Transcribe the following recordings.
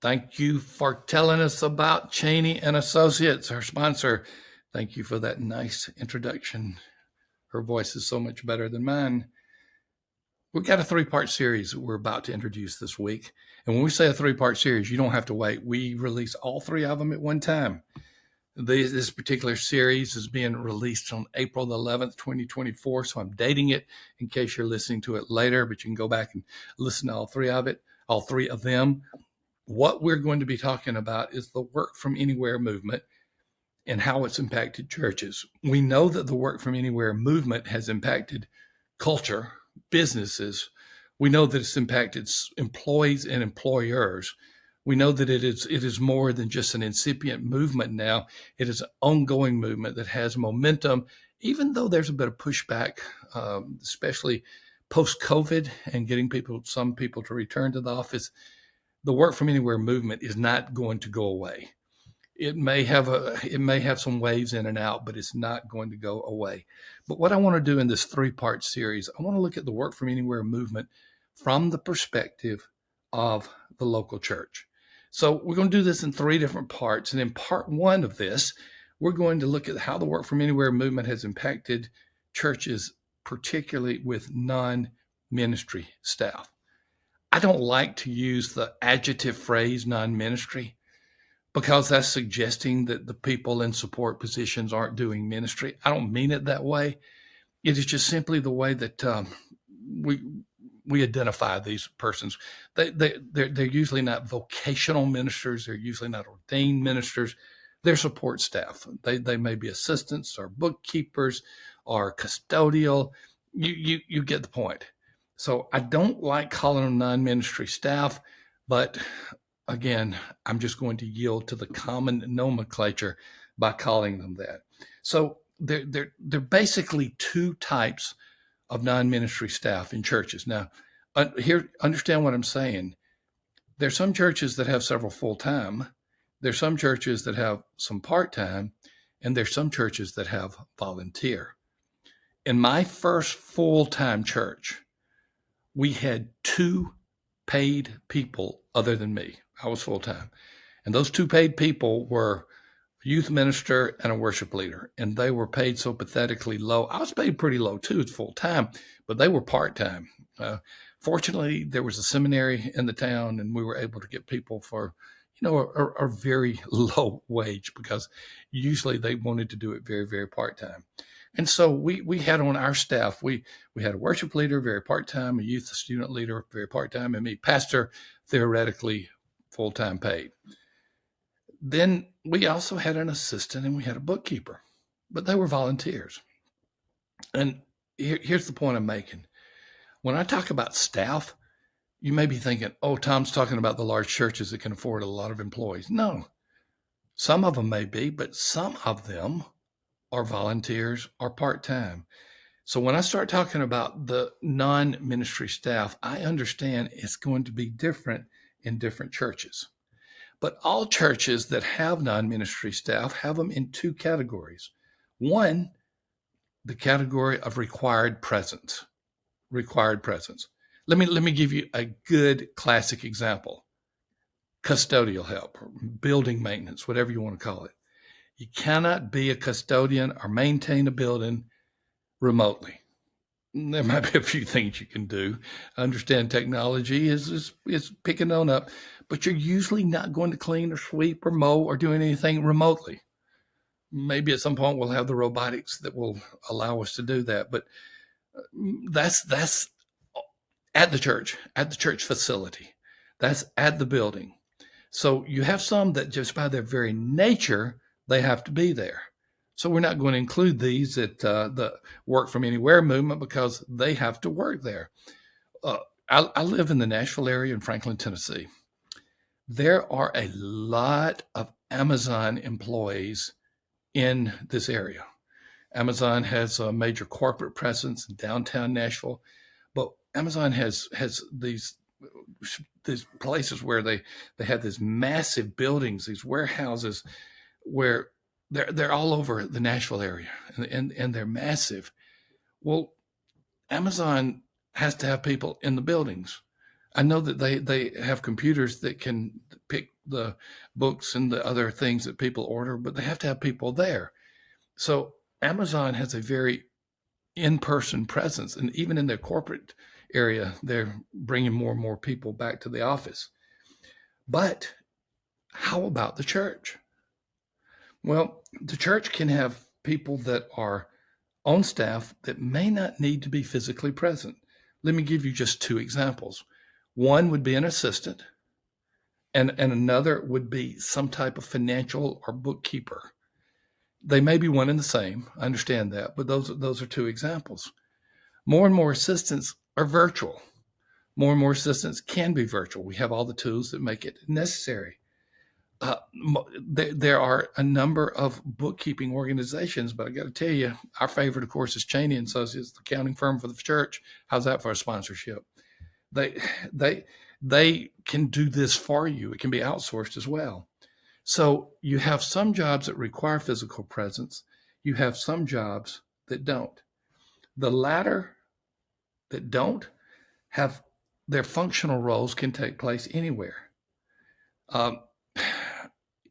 Thank you for telling us about Cheney and Associates, our sponsor. Thank you for that nice introduction. Her voice is so much better than mine. We've got a three-part series that we're about to introduce this week. And when we say a three-part series, you don't have to wait. We release all three of them at one time. This particular series is being released on April the 11th, 2024. So I'm dating it in case you're listening to it later, but you can go back and listen to all three of them. What we're going to be talking about is the work from anywhere movement and how it's impacted churches. We know that the work from anywhere movement has impacted culture, businesses. We know that it's impacted employees and employers. We know that it is more than just an incipient movement now. It is an ongoing movement that has momentum, even though there's a bit of pushback, especially post-COVID and getting some people to return to the office. The work from anywhere movement is not going to go away. It may have some waves in and out, but it's not going to go away. But what I want to do in this three-part series, I want to look at the work from anywhere movement from the perspective of the local church. So we're going to do this in three different parts. And in part one of this, we're going to look at how the work from anywhere movement has impacted churches, particularly with non-ministry staff. I don't like to use the adjective phrase non-ministry because that's suggesting that the people in support positions aren't doing ministry. I don't mean it that way. It is just simply the way that we identify these persons. They're usually not vocational ministers. They're usually not ordained ministers. They're support staff. They may be assistants or bookkeepers or custodial. You get the point. So I don't like calling them non-ministry staff, but again, I'm just going to yield to the common nomenclature by calling them that. So they're basically two types of non-ministry staff in churches. Now, here, understand what I'm saying. There's some churches that have several full-time. There's some churches that have some part-time, and there's some churches that have volunteer. In my first full-time church, we had two paid people other than me. I was full-time. And those two paid people were a youth minister and a worship leader. And they were paid so pathetically low. I was paid pretty low too, it's full-time, but they were part-time. Fortunately, there was a seminary in the town and we were able to get people for, a very low wage because usually they wanted to do it very, very part-time. And so we had on our staff, we had a worship leader, very part-time, a youth student leader, very part-time, and me, pastor, theoretically full-time paid. Then we also had an assistant and we had a bookkeeper, but they were volunteers. And here's the point I'm making. When I talk about staff, you may be thinking, oh, Tom's talking about the large churches that can afford a lot of employees. No, some of them may be, but some of them are volunteers or part-time. So when I start talking about the non-ministry staff, I understand it's going to be different in different churches. But all churches that have non-ministry staff have them in two categories. One, the category of required presence. Required presence. Let me give you a good classic example. Custodial help, or building maintenance, whatever you want to call it. You cannot be a custodian or maintain a building remotely. There might be a few things you can do. I understand technology is picking on up, but you're usually not going to clean or sweep or mow or do anything remotely. Maybe at some point we'll have the robotics that will allow us to do that, but that's at the church facility. That's at the building. So you have some that just by their very nature, they have to be there. So we're not going to include these at the work from anywhere movement because they have to work there. I live in the Nashville area in Franklin, Tennessee. There are a lot of Amazon employees in this area. Amazon has a major corporate presence in downtown Nashville, but Amazon has these places where they have these massive buildings, these warehouses where they're all over the Nashville area and they're massive. Well, Amazon has to have people in the buildings. I know that they have computers that can pick the books and the other things that people order, but they have to have people there. So Amazon has a very in-person presence, and even in their corporate area, they're bringing more and more people back to the office. But how about the church? Well, the church can have people that are on staff that may not need to be physically present. Let me give you just two examples. One would be an assistant, and another would be some type of financial or bookkeeper. They may be one and the same. I understand that, but those are two examples. More and more assistants are virtual. More and more assistants can be virtual. We have all the tools that make it necessary. Uh, there are a number of bookkeeping organizations, but I got to tell you, our favorite, of course, is Cheney and Associates, the accounting firm for the church. How's that for a sponsorship? They they they can do this for you. It can be outsourced as well. So you have some jobs that require physical presence. You have some jobs that don't. The latter that don't have their functional roles can take place anywhere. Um,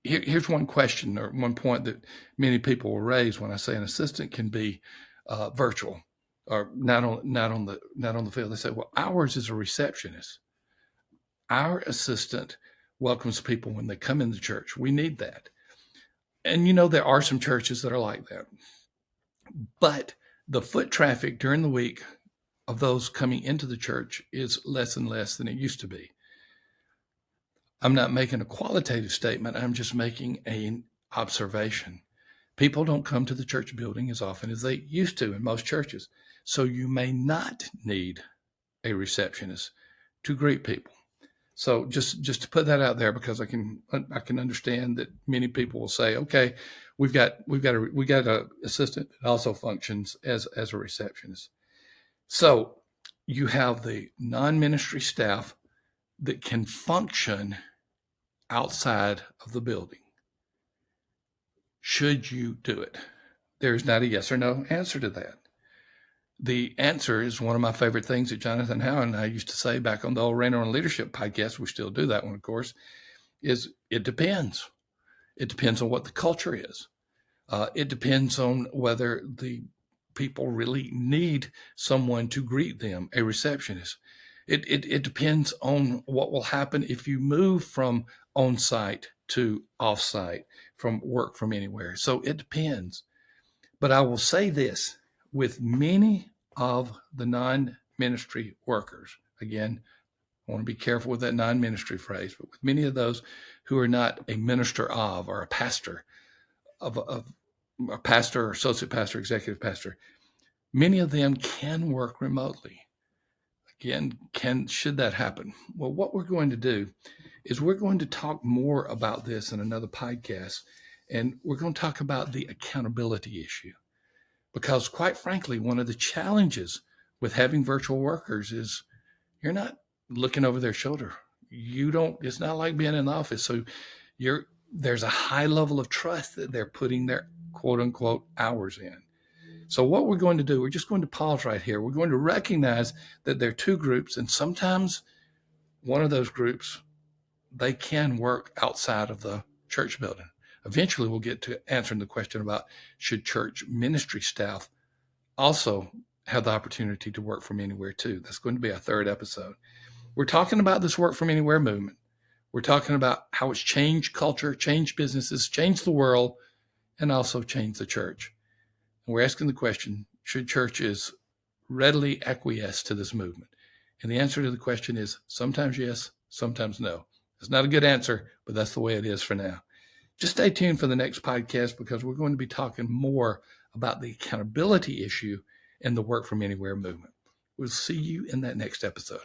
here's one question or one point that many people will raise when I say an assistant can be virtual or not on the field. They say, well, ours is a receptionist. Our assistant welcomes people when they come in the church. We need that. And there are some churches that are like that. But the foot traffic during the week of those coming into the church is less and less than it used to be. I'm not making a qualitative statement. I'm just making an observation. People don't come to the church building as often as they used to in most churches. So you may not need a receptionist to greet people. So just to put that out there, because I can understand that many people will say, okay, we've got a assistant that also functions as a receptionist. So you have the non-ministry staff that can function outside of the building. Should you do it? There's not a yes or no answer to that. The answer is one of my favorite things that Jonathan Howe and I used to say back on the old Rainer on Leadership podcast. We still do that one, of course, is it depends. It depends on what the culture is. It depends on whether the people really need someone to greet them, a receptionist. It depends on what will happen if you move from on-site to off-site, from work from anywhere. So it depends. But I will say this, with many of the non-ministry workers, again, I want to be careful with that non-ministry phrase, but with many of those who are not a minister of or a pastor of a pastor or associate pastor, executive pastor, many of them can work remotely. Again, should that happen? Well, what we're going to do is we're going to talk more about this in another podcast, and we're going to talk about the accountability issue. Because quite frankly, one of the challenges with having virtual workers is you're not looking over their shoulder. It's not like being in the office. So there's a high level of trust that they're putting their quote unquote hours in. So what we're going to do, we're just going to pause right here. We're going to recognize that there are two groups, and sometimes one of those groups, they can work outside of the church building. Eventually, we'll get to answering the question about should church ministry staff also have the opportunity to work from anywhere too. That's going to be our third episode. We're talking about this work from anywhere movement. We're talking about how it's changed culture, changed businesses, changed the world, and also changed the church. And we're asking the question, should churches readily acquiesce to this movement? And the answer to the question is sometimes yes, sometimes no. It's not a good answer, but that's the way it is for now. Just stay tuned for the next podcast because we're going to be talking more about the accountability issue and the work from anywhere movement. We'll see you in that next episode.